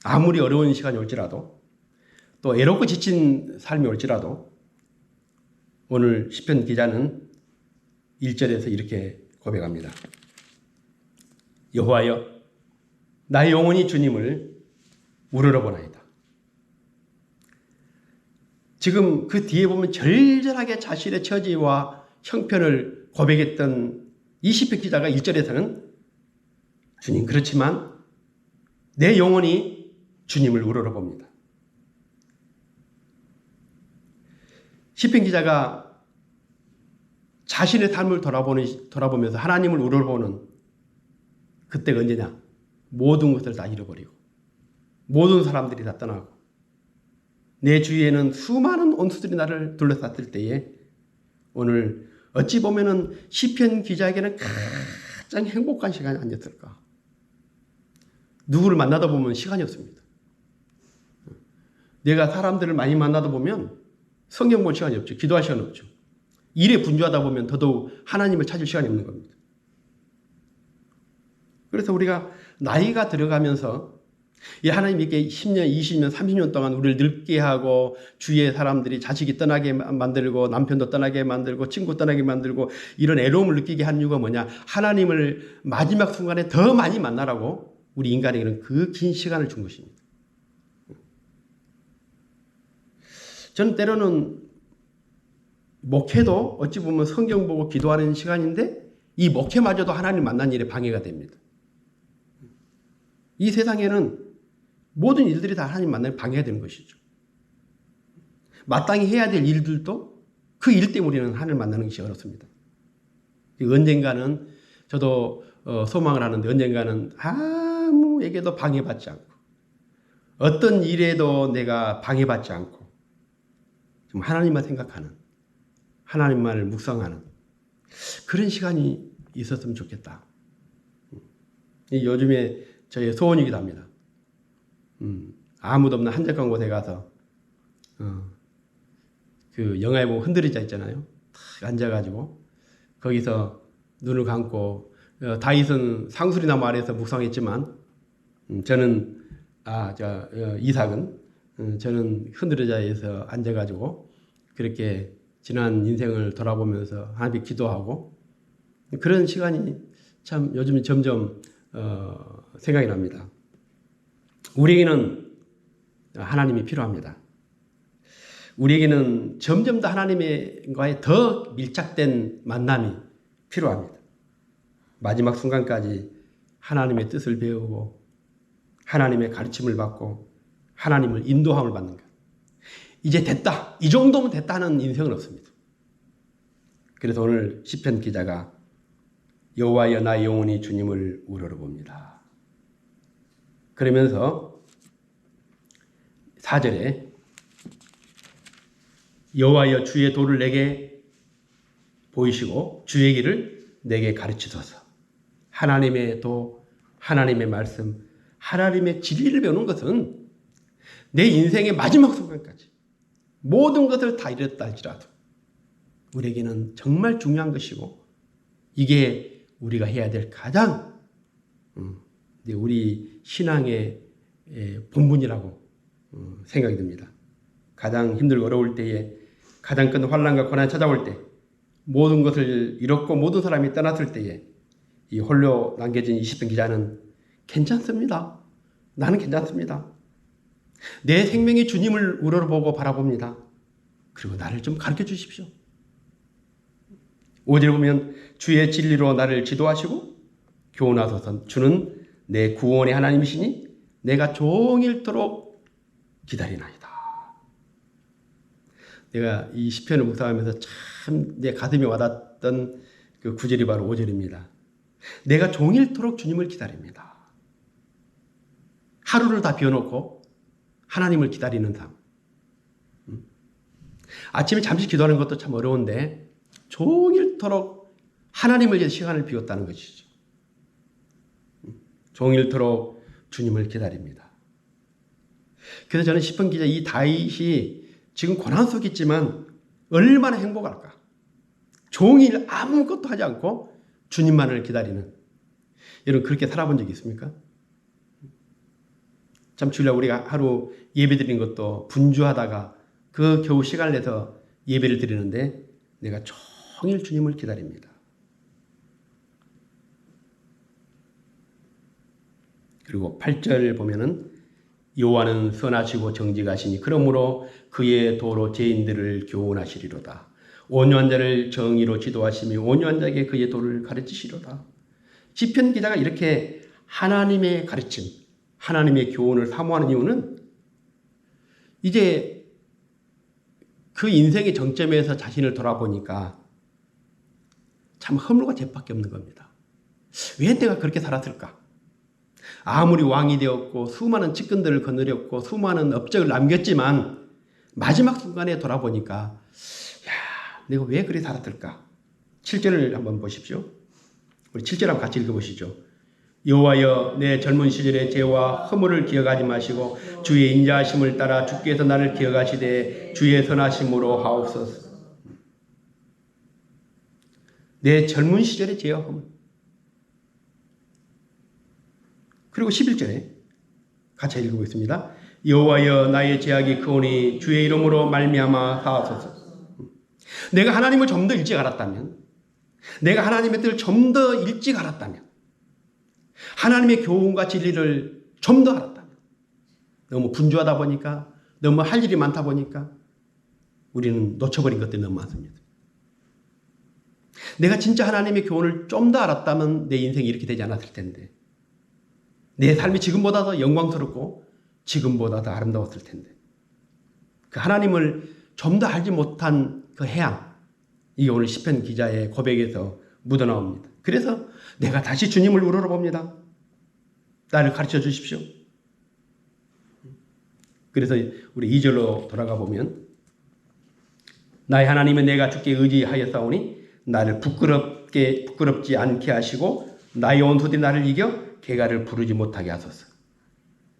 아무리 어려운 시간이 올지라도 또 애롭고 지친 삶이 올지라도 오늘 시편 기자는 1절에서 이렇게 고백합니다. 여호와여, 나의 영혼이 주님을 우러러보나이다. 지금 그 뒤에 보면 절절하게 자신의 처지와 형편을 고백했던 이 시편 기자가 1절에서는 주님, 그렇지만 내 영혼이 주님을 우러러봅니다. 시편 기자가 자신의 삶을 돌아보면서 하나님을 우러러보는 그때가 언제냐? 모든 것을 다 잃어버리고 모든 사람들이 다 떠나고 내 주위에는 수많은 온수들이 나를 둘러쌌을 때에 오늘 어찌 보면은 시편 기자에게는 가장 행복한 시간이 아니었을까? 누구를 만나다 보면 시간이 없습니다. 내가 사람들을 많이 만나다 보면 성경 볼 시간이 없죠. 기도할 시간이 없죠. 일에 분주하다 보면 더더욱 하나님을 찾을 시간이 없는 겁니다. 그래서 우리가 나이가 들어가면서 이 하나님 이렇게 10년, 20년, 30년 동안 우리를 늙게 하고 주위의 사람들이 자식이 떠나게 만들고 남편도 떠나게 만들고 친구 떠나게 만들고 이런 애로움을 느끼게 한 이유가 뭐냐? 하나님을 마지막 순간에 더 많이 만나라고 우리 인간에게는 그 긴 시간을 준 것입니다. 저는 때로는 목회도 어찌 보면 성경 보고 기도하는 시간인데 이 목회마저도 하나님 만난 일에 방해가 됩니다. 이 세상에는 모든 일들이 다 하나님 만나면 방해가 되는 것이죠. 마땅히 해야 될 일들도 그 일 때문에 우리는 하나님을 만나는 것이 어렵습니다. 언젠가는 저도 소망을 하는데 언젠가는 아무에게도 방해받지 않고 어떤 일에도 내가 방해받지 않고 좀 하나님만 생각하는 하나님만을 묵상하는 그런 시간이 있었으면 좋겠다. 요즘에 저의 소원이기도 합니다. 아무도 없는 한적한 곳에 가서 그 영화에 보면 흔들리자 있잖아요. 탁 앉아가지고 거기서 눈을 감고 다윗은 상수리나무 아래에서 묵상했지만 저는 이삭은 저는 흔들리자에서 앉아가지고 그렇게 지난 인생을 돌아보면서 하나님께 기도하고 그런 시간이 참 요즘 점점 생각이 납니다. 우리에게는 하나님이 필요합니다. 우리에게는 점점 더 하나님과의 더 밀착된 만남이 필요합니다. 마지막 순간까지 하나님의 뜻을 배우고 하나님의 가르침을 받고 하나님을 인도함을 받는 것. 이제 됐다. 이 정도면 됐다는 인생은 없습니다. 그래서 오늘 시편 기자가 여호와여 나의 영혼이 주님을 우러러봅니다. 그러면서 4절에 여호와여 주의 도를 내게 보이시고 주의 길을 내게 가르치소서. 하나님의 도, 하나님의 말씀, 하나님의 진리를 배우는 것은 내 인생의 마지막 순간까지 모든 것을 다 잃었다 할지라도 우리에게는 정말 중요한 것이고 이게 우리가 해야 될 가장 우리 신앙의 본분이라고 생각이 듭니다. 가장 힘들고 어려울 때에 가장 큰 환난과 고난이 찾아올 때 모든 것을 잃었고 모든 사람이 떠났을 때에 이 홀로 남겨진 20편 기자는 괜찮습니다. 나는 괜찮습니다. 내 생명이 주님을 우러러보고 바라봅니다. 그리고 나를 좀 가르쳐 주십시오. 5절 보면 주의 진리로 나를 지도하시고 교훈하소서. 주는 내 구원의 하나님이시니 내가 종일토록 기다리나이다. 내가 이 시편을 묵상하면서 참 내 가슴에 와닿았던 그 구절이 바로 5절입니다. 내가 종일토록 주님을 기다립니다. 하루를 다 비워놓고 하나님을 기다리는 삶. 아침에 잠시 기도하는 것도 참 어려운데 종일토록 하나님을 위해 시간을 비웠다는 것이죠. 종일토록 주님을 기다립니다. 그래서 저는 시편 기자 이 다윗이 지금 고난 속에 있지만 얼마나 행복할까. 종일 아무것도 하지 않고 주님만을 기다리는. 여러분 그렇게 살아본 적이 있습니까? 참 주일날 우리가 하루 예배 드리는 것도 분주하다가 그 겨우 시간을 내서 예배를 드리는데 내가 종일 주님을 기다립니다. 그리고 8절 보면은 여호와는 선하시고 정직하시니 그러므로 그의 도로 죄인들을 교훈하시리로다. 온유한 자를 정의로 지도하시며 온유한 자에게 그의 도를 가르치시로다. 시편 기자가 이렇게 하나님의 가르침, 하나님의 교훈을 사모하는 이유는 이제 그 인생의 정점에서 자신을 돌아보니까 참 허물과 죄밖에 없는 겁니다. 왜 내가 그렇게 살았을까? 아무리 왕이 되었고 수많은 측근들을 거느렸고 수많은 업적을 남겼지만 마지막 순간에 돌아보니까 야, 내가 왜 그래 살았을까? 7절을 한번 보십시오. 우리 7절 한번 같이 읽어보시죠. 여호와여 내 젊은 시절의 죄와 허물을 기억하지 마시고 주의 인자하심을 따라 주께서 나를 기억하시되 주의 선하심으로 하옵소서. 내 젊은 시절의 죄와 허물. 그리고 11절에 같이 읽어보겠습니다. 여호와여 나의 죄악이 크오니 주의 이름으로 말미암아 사하소서. 내가 하나님을 좀 더 일찍 알았다면, 내가 하나님의 뜻을 좀 더 일찍 알았다면, 하나님의 교훈과 진리를 좀 더 알았다면, 너무 분주하다 보니까, 너무 할 일이 많다 보니까 우리는 놓쳐버린 것들이 너무 많습니다. 내가 진짜 하나님의 교훈을 좀 더 알았다면 내 인생이 이렇게 되지 않았을 텐데, 내 삶이 지금보다 더 영광스럽고 지금보다 더 아름다웠을 텐데, 그 하나님을 좀 더 알지 못한 그 해양, 이게 오늘 시편 기자의 고백에서 묻어나옵니다. 그래서 내가 다시 주님을 우러러봅니다. 나를 가르쳐 주십시오. 그래서 우리 2절로 돌아가 보면 나의 하나님은 내가 주께 의지하였사오니 나를 부끄럽지 않게 하시고 나의 원수들이 나를 이겨 개가를 부르지 못하게 하소서.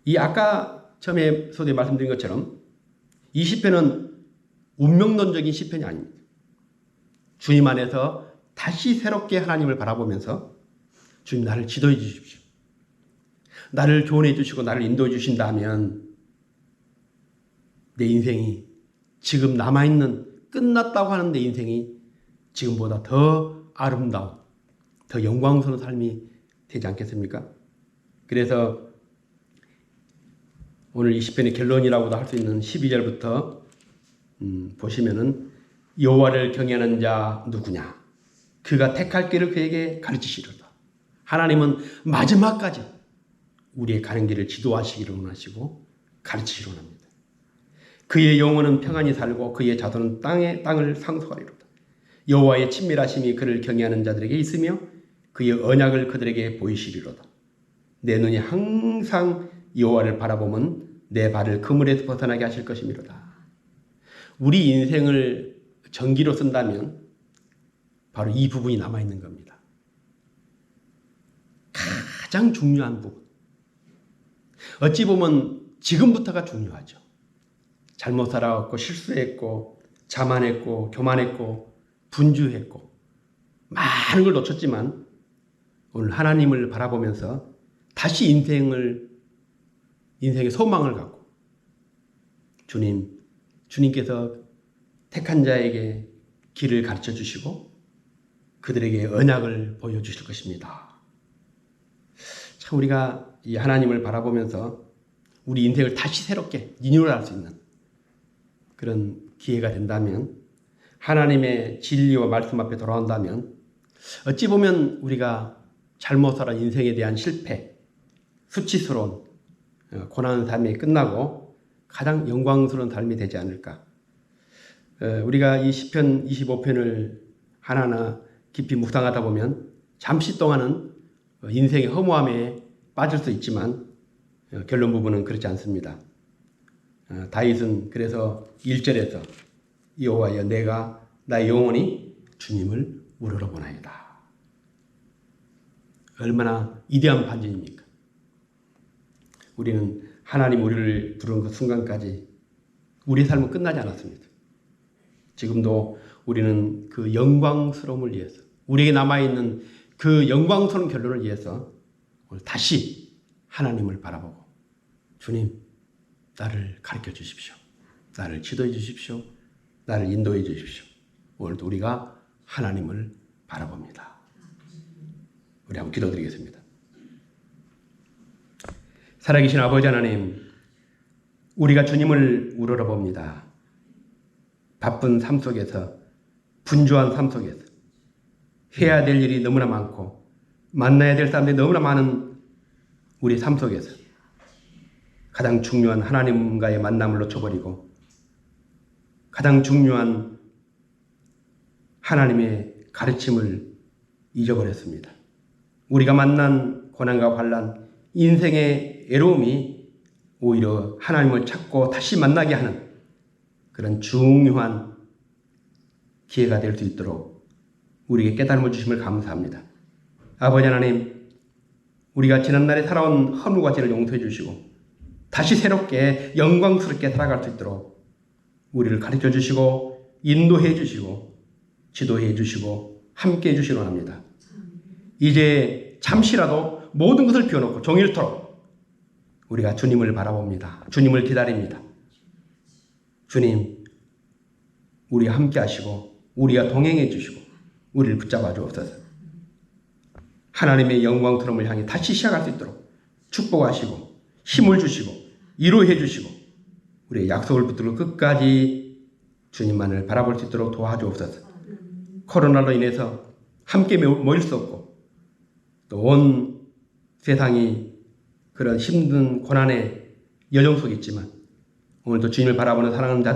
이 아까 처음에 소대 말씀드린 것처럼 이 시편은 운명론적인 시편이 아닙니다. 주님 안에서 다시 새롭게 하나님을 바라보면서 주님 나를 지도해 주십시오. 나를 교훈해 주시고 나를 인도해 주신다면 내 인생이 지금 남아있는 끝났다고 하는 내 인생이 지금보다 더 아름다운 더 영광스러운 삶이 되지 않겠습니까? 그래서 오늘 이 시편의 결론이라고도 할 수 있는 12절부터 보시면은 여호와를 경외하는 자 누구냐? 그가 택할 길을 그에게 가르치시리로다. 하나님은 마지막까지 우리의 가는 길을 지도하시기를 원하시고 가르치시기를 원합니다. 그의 영혼은 평안히 살고 그의 자손은 땅을 상속하리로다. 여호와의 친밀하심이 그를 경외하는 자들에게 있으며 그의 언약을 그들에게 보이시리로다. 내 눈이 항상 여호와를 바라보면 내 발을 그물에서 벗어나게 하실 것이미로다. 우리 인생을 전기로 쓴다면 바로 이 부분이 남아있는 겁니다. 가장 중요한 부분. 어찌 보면 지금부터가 중요하죠. 잘못 살아왔고 실수했고 자만했고 교만했고 분주했고 많은 걸 놓쳤지만 오늘 하나님을 바라보면서 다시 인생의 소망을 갖고 주님께서 택한 자에게 길을 가르쳐 주시고 그들에게 언약을 보여주실 것입니다. 참 우리가 이 하나님을 바라보면서 우리 인생을 다시 새롭게 리뉴얼할 수 있는 그런 기회가 된다면, 하나님의 진리와 말씀 앞에 돌아온다면 어찌 보면 우리가 잘못 살아 인생에 대한 실패, 수치스러운 고난의 삶이 끝나고 가장 영광스러운 삶이 되지 않을까. 우리가 이 시편 25편을 하나하나 깊이 묵상하다 보면 잠시 동안은 인생의 허무함에 빠질 수 있지만 결론 부분은 그렇지 않습니다. 다윗은 그래서 1절에서 여호와여 내가 나의 영혼이 주님을 우러러보나이다. 얼마나 위대한 반전입니까? 우리는 하나님 우리를 부르는 그 순간까지 우리의 삶은 끝나지 않았습니다. 지금도 우리는 그 영광스러움을 위해서, 우리에게 남아있는 그 영광스러운 결론을 위해서 오늘 다시 하나님을 바라보고 주님, 나를 가르쳐 주십시오. 나를 지도해 주십시오. 나를 인도해 주십시오. 오늘도 우리가 하나님을 바라봅니다. 우리 한번 기도드리겠습니다. 살아계신 아버지 하나님, 우리가 주님을 우러러봅니다. 바쁜 삶 속에서, 분주한 삶 속에서 해야 될 일이 너무나 많고 만나야 될 사람들이 너무나 많은 우리 삶 속에서 가장 중요한 하나님과의 만남을 놓쳐버리고 가장 중요한 하나님의 가르침을 잊어버렸습니다. 우리가 만난 고난과 환난, 인생의 애로움이 오히려 하나님을 찾고 다시 만나게 하는 그런 중요한 기회가 될 수 있도록 우리에게 깨달음을 주심을 감사합니다. 아버지 하나님, 우리가 지난날에 살아온 허물과 죄를 용서해 주시고 다시 새롭게 영광스럽게 살아갈 수 있도록 우리를 가르쳐 주시고 인도해 주시고 지도해 주시고 함께 해 주시기 원합니다. 이제 잠시라도 모든 것을 비워놓고 종일토록 우리가 주님을 바라봅니다. 주님을 기다립니다. 주님, 우리와 함께 하시고 우리와 동행해 주시고 우리를 붙잡아 주옵소서. 하나님의 영광스러움을 향해 다시 시작할 수 있도록 축복하시고 힘을 주시고 위로해 주시고 우리의 약속을 붙들고 끝까지 주님만을 바라볼 수 있도록 도와주옵소서. 코로나로 인해서 함께 모일 수 없고 또 온 세상이 그런 힘든 고난의 여정 속에 있지만 오늘도 주님을 바라보는 사랑하는 자들